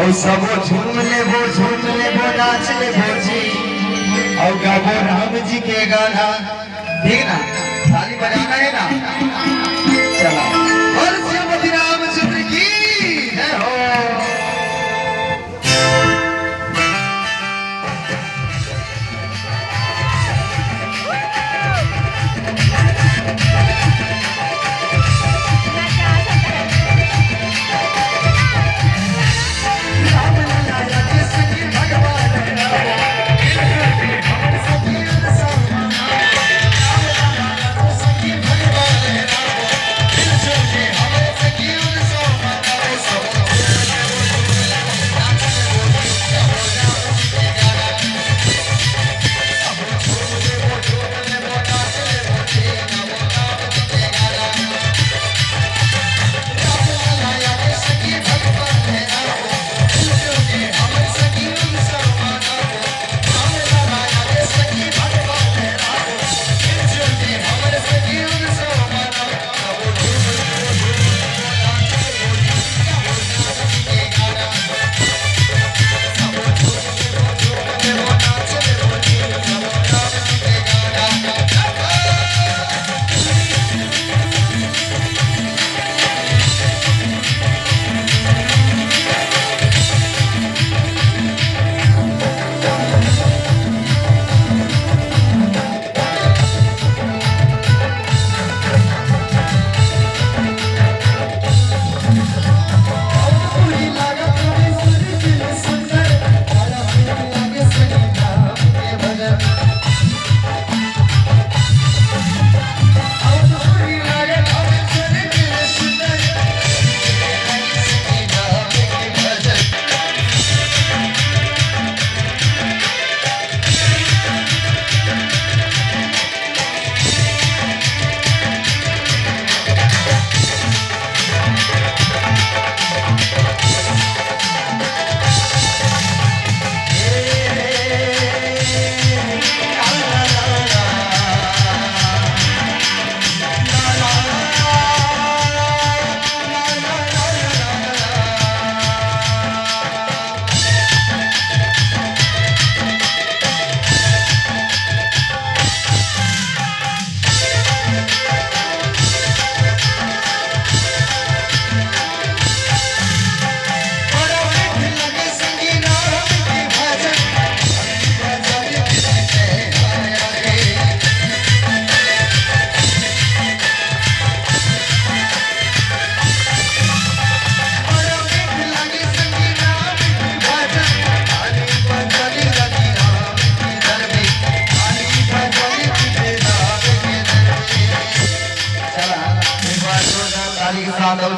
और सबो झूम लेबो नाच लेबो जी और गाबो राम जी के गाना। ठीक ना, ताली बजाना है ना। चला और श्रीमती रामचंद्र की जय हो।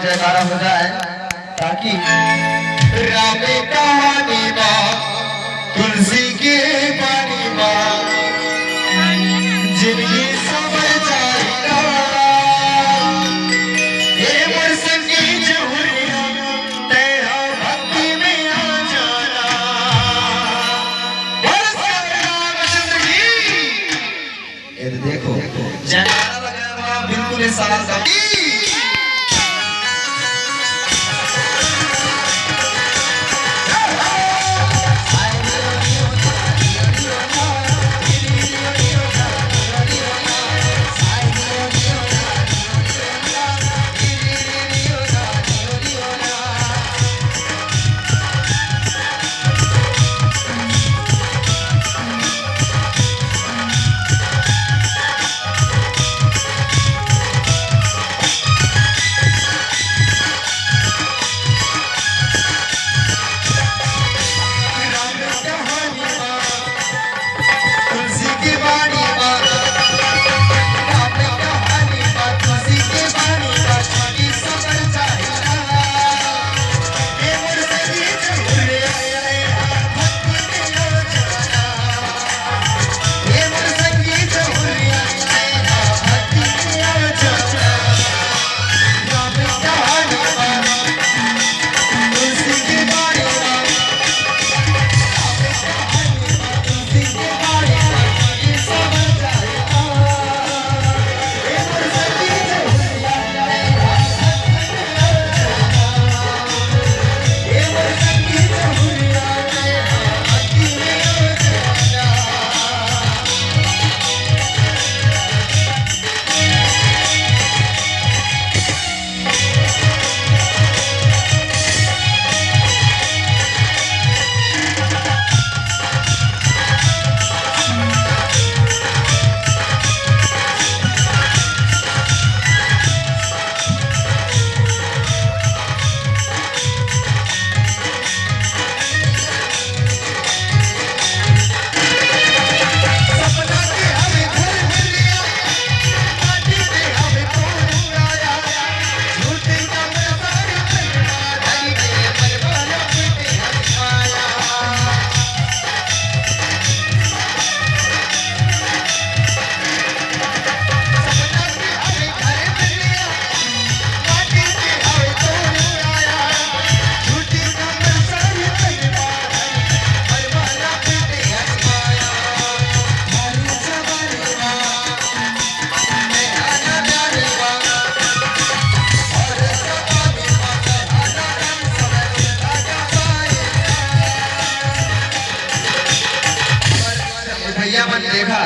जयकारा हो जाए ताकि रामे कहानी माँ तुलसी के पानी माँ जिंदगी समझ जाएगा ये बरसंगी जहुरिया तेरा भक्ति में आ जाना। रामचंद्र की ये देखो जयकारा लगा बिल्कुल सारा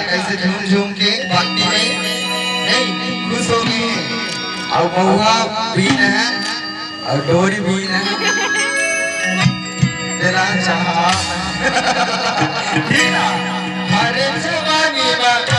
कैसे झूम झूम के भक्ति में नहीं खुश हो गए। और महुआ बीन है और डोरी बीन है तेरा चाहा ठीक ना हरे जवानी बात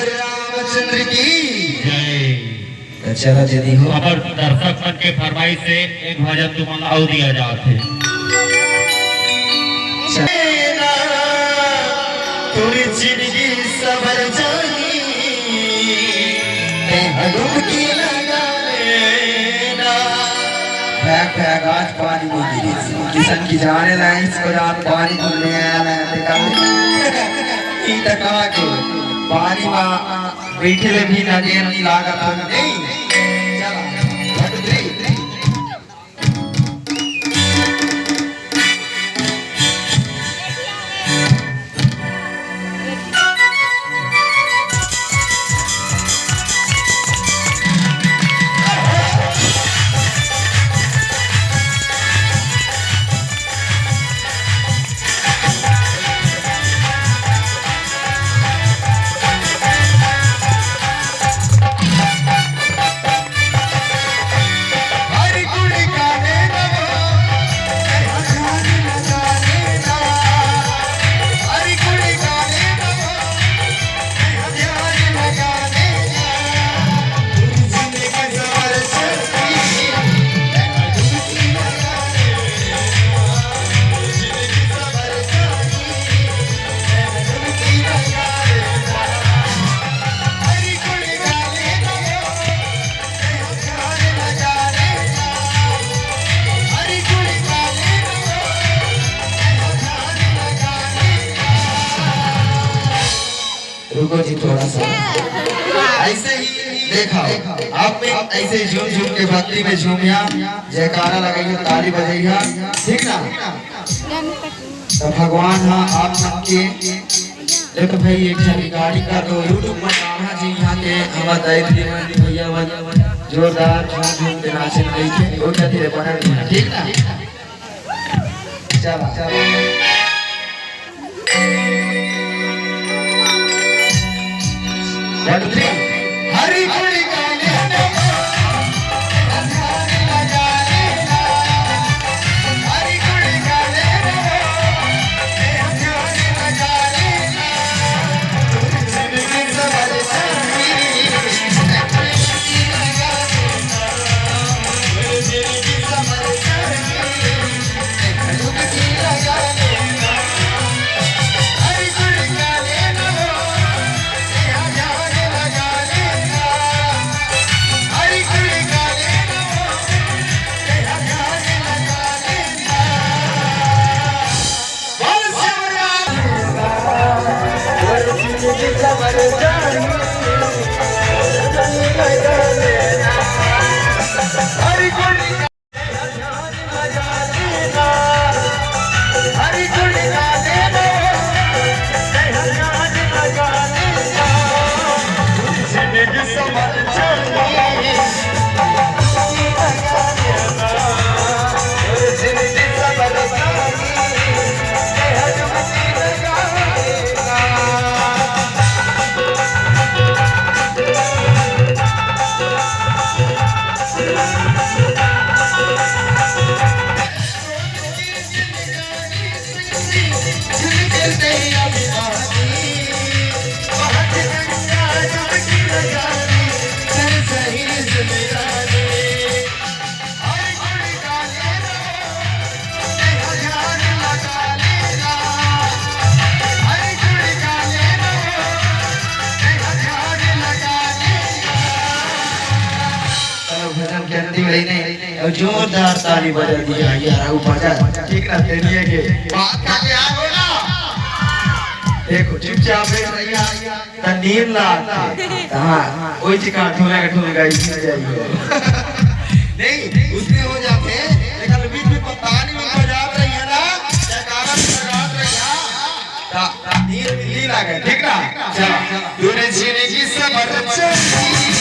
रामचंद्र की जय। चला यदि हो अगर दर्शक मन के फरमाइश से एक भजन तुम और दिया जाते थोड़ी जिंदगी सबर जानी डुबकी लगा लेना। फेंक फेंक आज पानी में गिरी किसान की जाने लाइन इसको जान पानी खुलने आना तका के पानी में बैठे भी नजर नहीं लागत नहीं। रुको जी थोड़ा सा ऐसे ही देखा आप में ऐसे झूम झूम के भक्ति में झूमिया जयकारा लगाइए ताली बजाइया ठीक ना। तो भगवान हाँ आप मन के देखो भाई एक जन गाड़ी का तो यूट्यूब में नाम जी यहाँ के हमारा दैनिक भैया जोरदार झूम झूम के नाचन गई थे वो क्या धीरे बना ठीक ना। चला चला हरी गुड़ी गाने हरी गुड़ी गाने खड़ी नहीं और जोरदार ताली बजा दिया यार वो बजा ठीक ना तेलिए के बात का के आ हो ना देखो चुपचाप बैठ रहिया त नीर ला हां ओई चिका ठुलेगा इसमें जाइयो नहीं उसने हो जाते लेकिन बीच में पतानी में बजा रही है ना जयकारा लगा रही है ता नीर मिली ना गए ठीक ना चल तूने जीने की सबर चली